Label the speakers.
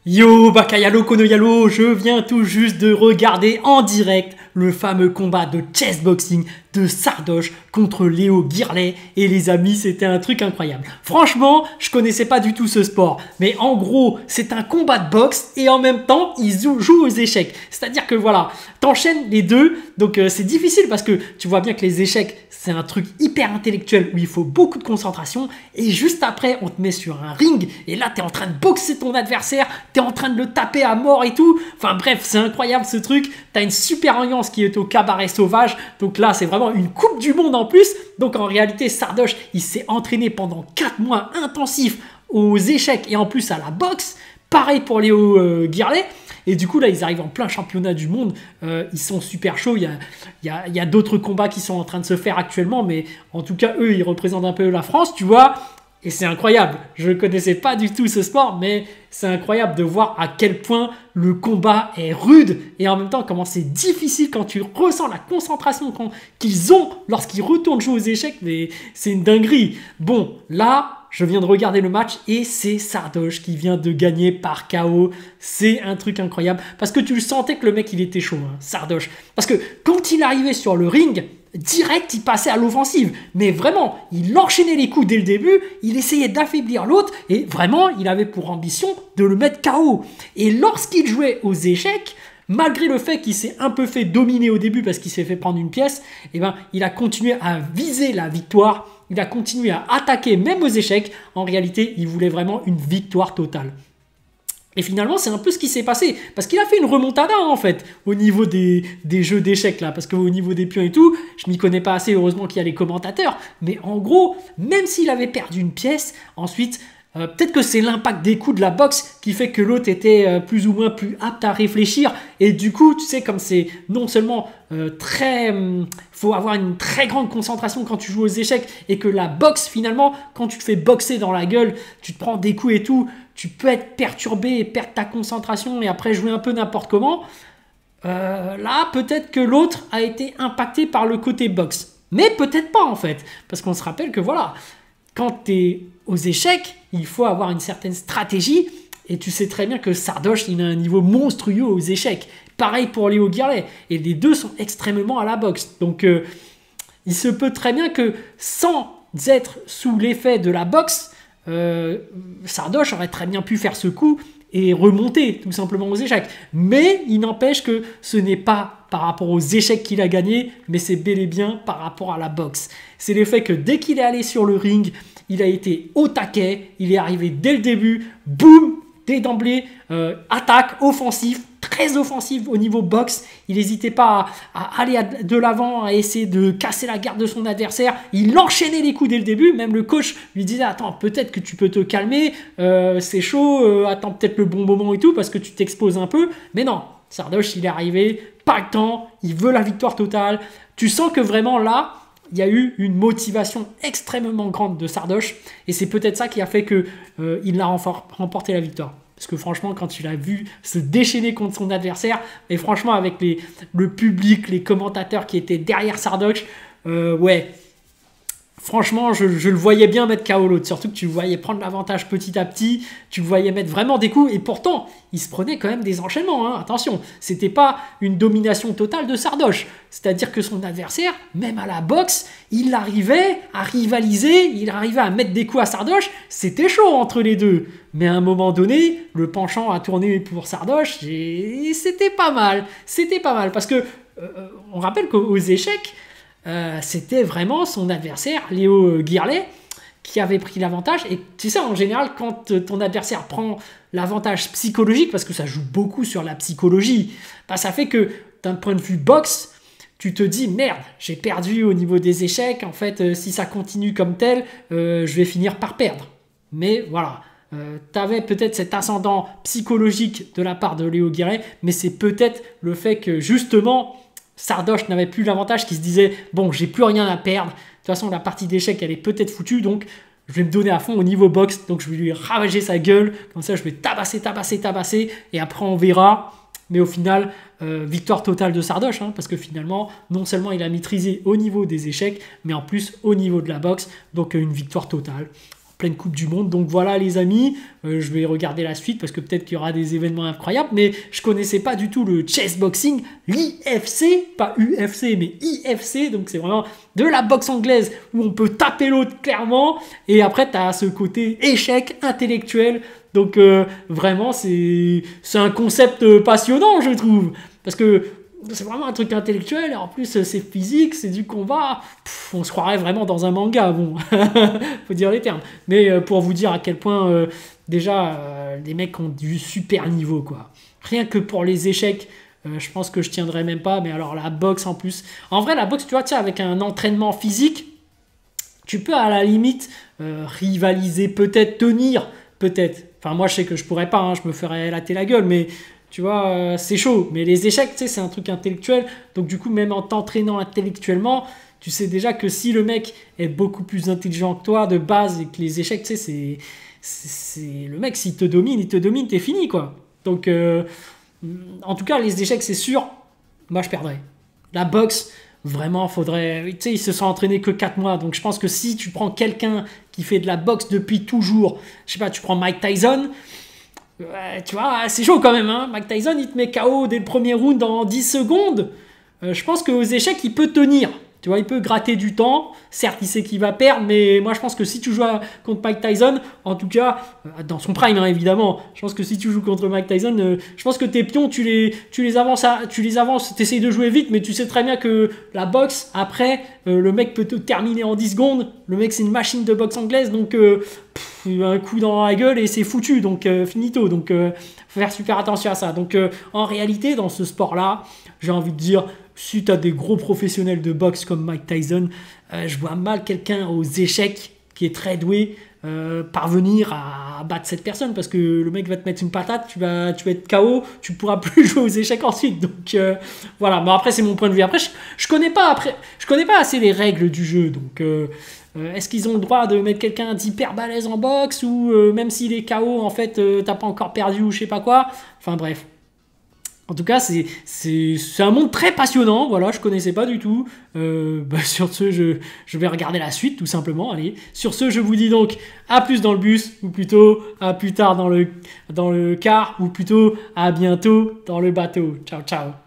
Speaker 1: Yo, Bakayalo Konoyalo, je viens tout juste de regarder en direct le fameux combat de chessboxing de Sardoche contre Léo Guirlet. Et les amis, c'était un truc incroyable. Franchement, je connaissais pas du tout ce sport. Mais en gros, c'est un combat de boxe et en même temps, ils jouent aux échecs. C'est-à-dire que voilà, t'enchaînes les deux. Donc c'est difficile parce que tu vois bien que les échecs, c'est un truc hyper intellectuel où il faut beaucoup de concentration. Et juste après, on te met sur un ring. Et là, tu es en train de boxer ton adversaire. Tu es en train de le taper à mort et tout. Enfin bref, c'est incroyable ce truc. Tu as une super ambiance qui est au cabaret sauvage. Donc là, c'est vraiment une coupe du monde en plus. Donc en réalité, Sardoche, il s'est entraîné pendant 4 mois intensifs aux échecs et en plus à la boxe. Pareil pour Léo Guirlet. Et du coup, là, ils arrivent en plein championnat du monde. Ils sont super chauds. Il y a d'autres combats qui sont en train de se faire actuellement. Mais en tout cas, eux, ils représentent un peu la France, tu vois. Et c'est incroyable. Je ne connaissais pas du tout ce sport, mais c'est incroyable de voir à quel point le combat est rude. Et en même temps, comment c'est difficile quand tu ressens la concentration qu'ils ont lorsqu'ils retournent jouer aux échecs. Mais c'est une dinguerie. Bon, là... je viens de regarder le match et c'est Sardoche qui vient de gagner par KO. C'est un truc incroyable. Parce que tu le sentais que le mec, il était chaud, hein, Sardoche. Parce que quand il arrivait sur le ring, direct, il passait à l'offensive. Mais vraiment, il enchaînait les coups dès le début. Il essayait d'affaiblir l'autre. Et vraiment, il avait pour ambition de le mettre KO. Et lorsqu'il jouait aux échecs... malgré le fait qu'il s'est un peu fait dominer au début parce qu'il s'est fait prendre une pièce, eh ben, il a continué à viser la victoire, il a continué à attaquer même aux échecs. En réalité, il voulait vraiment une victoire totale. Et finalement, c'est un peu ce qui s'est passé. Parce qu'il a fait une remontada, en fait, au niveau des jeux d'échecs, là. Parce qu'au niveau des pions et tout, je m'y connais pas assez, heureusement qu'il y a les commentateurs. Mais en gros, même s'il avait perdu une pièce, ensuite... peut-être que c'est l'impact des coups de la boxe qui fait que l'autre était plus ou moins plus apte à réfléchir. Et du coup, tu sais, comme c'est non seulement faut avoir une très grande concentration quand tu joues aux échecs et que la boxe, finalement, quand tu te fais boxer dans la gueule, tu te prends des coups et tout, tu peux être perturbé et perdre ta concentration et après jouer un peu n'importe comment. Là, peut-être que l'autre a été impacté par le côté boxe. Mais peut-être pas, en fait. Parce qu'on se rappelle que voilà... quand tu es aux échecs, il faut avoir une certaine stratégie. Et tu sais très bien que Sardoche, il a un niveau monstrueux aux échecs. Pareil pour Léo Guirlet. Et les deux sont extrêmement à la boxe. Donc, il se peut très bien que sans être sous l'effet de la boxe, Sardoche aurait très bien pu faire ce coup et remonter tout simplement aux échecs. Mais il n'empêche que ce n'est pas par rapport aux échecs qu'il a gagné, mais c'est bel et bien par rapport à la boxe. C'est le fait que dès qu'il est allé sur le ring, il a été au taquet, il est arrivé dès le début, boum, dès d'emblée, attaque, offensif, très offensif au niveau boxe. Il n'hésitait pas à aller de l'avant, à essayer de casser la garde de son adversaire. Il enchaînait les coups dès le début. Même le coach lui disait « Attends, peut-être que tu peux te calmer, c'est chaud, attends peut-être le bon moment et tout, parce que tu t'exposes un peu. » Mais non, Sardoche, il est arrivé, pas le temps, il veut la victoire totale. Tu sens que vraiment là, il y a eu une motivation extrêmement grande de Sardoche. Et c'est peut-être ça qui a fait qu'il a remporté la victoire. Parce que franchement, quand il a vu se déchaîner contre son adversaire, et franchement, avec le public, les commentateurs qui étaient derrière Sardoche, ouais, franchement, je le voyais bien mettre KO l'autre. Surtout que tu le voyais prendre l'avantage petit à petit, tu le voyais mettre vraiment des coups, et pourtant, il se prenait quand même des enchaînements. Hein. Attention, c'était pas une domination totale de Sardoche. C'est-à-dire que son adversaire, même à la boxe, il arrivait à rivaliser, il arrivait à mettre des coups à Sardoche. C'était chaud entre les deux. Mais à un moment donné, le penchant a tourné pour Sardoche et c'était pas mal. C'était pas mal parce que on rappelle qu'aux échecs, c'était vraiment son adversaire, Léo Guirlet, qui avait pris l'avantage. Et tu sais, en général, quand ton adversaire prend l'avantage psychologique, parce que ça joue beaucoup sur la psychologie, bah, ça fait que d'un point de vue boxe, tu te dis, merde, j'ai perdu au niveau des échecs, en fait, si ça continue comme tel, je vais finir par perdre. Mais voilà, tu avais peut-être cet ascendant psychologique de la part de Léo Guirlet, mais c'est peut-être le fait que, justement, Sardoche n'avait plus l'avantage, qui se disait, bon, j'ai plus rien à perdre, de toute façon, la partie d'échecs, elle est peut-être foutue, donc je vais me donner à fond au niveau boxe, donc je vais lui ravager sa gueule, comme ça, je vais tabasser, et après, on verra. Mais au final, victoire totale de Sardoche, hein, parce que finalement, non seulement il a maîtrisé au niveau des échecs, mais en plus au niveau de la boxe, donc une victoire totale. pleine Coupe du Monde. Donc voilà les amis, je vais regarder la suite parce que peut-être qu'il y aura des événements incroyables, mais je connaissais pas du tout le chessboxing, l'IFC, pas UFC mais IFC, donc c'est vraiment de la boxe anglaise où on peut taper l'autre clairement, et après tu as ce côté échec intellectuel. Donc vraiment c'est un concept passionnant je trouve, parce que c'est vraiment un truc intellectuel et en plus c'est physique, c'est du combat. On se croirait vraiment dans un manga, bon, faut dire les termes. Mais pour vous dire à quel point déjà les mecs ont du super niveau quoi. Rien que pour les échecs, je pense que je tiendrais même pas. Mais alors la boxe en plus. En vrai la boxe tu vois, tiens, avec un entraînement physique, tu peux à la limite rivaliser, peut-être tenir, peut-être. Enfin moi je sais que je pourrais pas, hein, je me ferais latter la gueule, mais tu vois, c'est chaud. Mais les échecs, tu sais, c'est un truc intellectuel. Donc du coup, même en t'entraînant intellectuellement, tu sais déjà que si le mec est beaucoup plus intelligent que toi de base et que les échecs, tu sais, c'est le mec, s'il te domine, il te domine, t'es fini, quoi. Donc, en tout cas, les échecs, c'est sûr, moi, je perdrais. La boxe, vraiment, faudrait... Tu sais, ils se sont entraînés que 4 mois. Donc, je pense que si tu prends quelqu'un qui fait de la boxe depuis toujours, je sais pas, tu prends Mike Tyson... Ouais, tu vois, c'est chaud quand même, hein. Mike Tyson, il te met KO dès le premier round en 10 secondes. Je pense qu'aux échecs, il peut tenir. Tu vois, il peut gratter du temps. Certes, il sait qu'il va perdre, mais moi, je pense que si tu joues contre Mike Tyson, en tout cas, dans son prime, hein, évidemment, je pense que si tu joues contre Mike Tyson, je pense que tes pions, tu les avances, tu essayes de jouer vite, mais tu sais très bien que la boxe, après, le mec peut te terminer en 10 secondes. Le mec, c'est une machine de boxe anglaise, donc un coup dans la gueule et c'est foutu, donc finito. Donc, faut faire super attention à ça. Donc, en réalité, dans ce sport-là, j'ai envie de dire, si tu as des gros professionnels de boxe comme Mike Tyson, je vois mal quelqu'un aux échecs qui est très doué parvenir à battre cette personne, parce que le mec va te mettre une patate, tu vas être KO, tu pourras plus jouer aux échecs ensuite. Donc voilà, mais après c'est mon point de vue. Après je connais pas assez les règles du jeu, donc est-ce qu'ils ont le droit de mettre quelqu'un d'hyper balèze en boxe, ou même s'il est KO en fait t'as pas encore perdu ou je sais pas quoi. Enfin bref. En tout cas, c'est un monde très passionnant. Voilà, je connaissais pas du tout. Sur ce, je vais regarder la suite, tout simplement. Allez. Sur ce, je vous dis donc à plus dans le bus, ou plutôt à plus tard dans le car, ou plutôt à bientôt dans le bateau. Ciao, ciao.